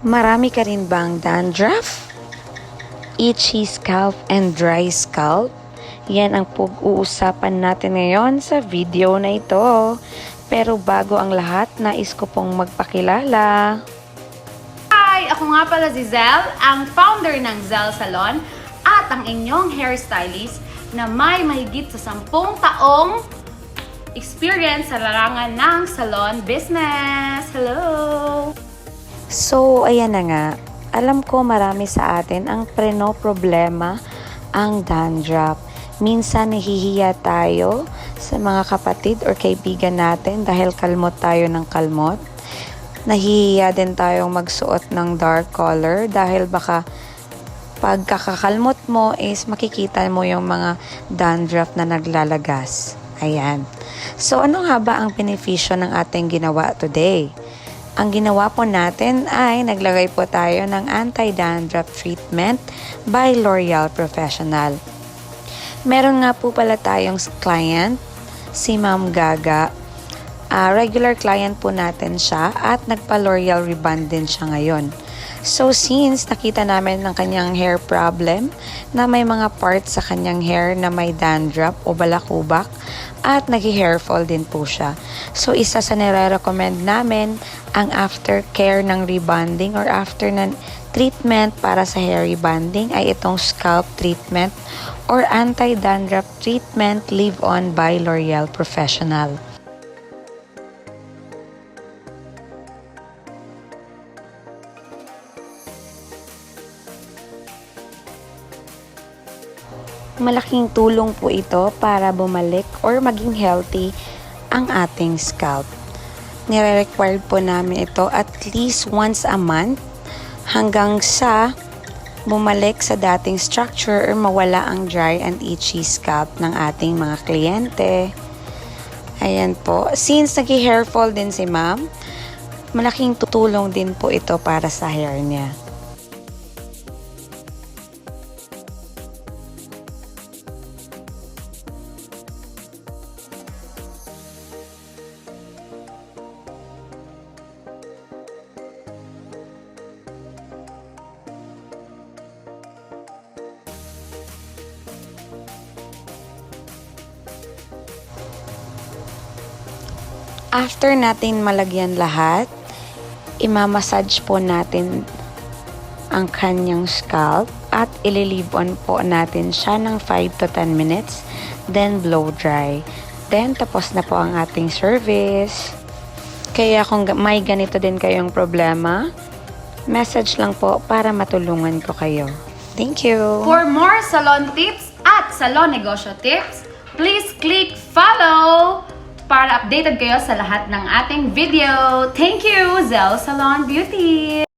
Marami ka rin bang dandruff? Itchy scalp and dry scalp? Yan ang pag-uusapan natin ngayon sa video na ito. Pero bago ang lahat, nais ko pong magpakilala. Hi! Ako nga pala si Zel, ang founder ng Zel Salon at ang inyong hairstylist na may mahigit sa 10 taong experience sa larangan ng salon business. Hello! So, ayan na nga. Alam ko marami sa atin ang problema ang dandruff. Minsan nahihiya tayo sa mga kapatid or kaibigan natin dahil kalmot tayo ng kalmot. Nahihiya din tayong magsuot ng dark color dahil baka pagkakakalmot mo is makikita mo yung mga dandruff na naglalagas. Ayan. So, ano nga ba ang benepisyo ng ating ginawa today? Ang ginawa po natin ay naglagay po tayo ng anti-dandruff treatment by L'Oreal Professional. Meron nga po pala tayong client, si Ma'am Gaga. Regular client po natin siya at nagpa-L'Oreal Rebond din siya ngayon. So since nakita namin ng kanyang hair problem na may mga parts sa kanyang hair na may dandruff o balakubak at nag-hair fall din po siya. So isa sa nire-recommend namin ang aftercare ng rebonding or after ng treatment para sa hair rebonding ay itong scalp treatment or anti-dandruff treatment Live-On by L'Oreal Professional. Malaking tulong po ito para bumalik or maging healthy ang ating scalp. Nire-required po namin ito at least once a month hanggang sa bumalik sa dating structure or mawala ang dry and itchy scalp ng ating mga kliyente. Ayan po. Since nag-hair fall din si ma'am, malaking tutulong din po ito para sa hair niya. After natin malagyan lahat, imamassage po natin ang kanyang scalp at ililive on po natin siya ng 5 to 10 minutes, then blow dry. Then tapos na po ang ating service. Kaya kung may ganito din kayong problema, message lang po para matulungan ko kayo. Thank you! For more salon tips at salon negosyo tips, please click follow para updated kayo sa lahat ng ating video. Thank you, Zel Salon Beauty!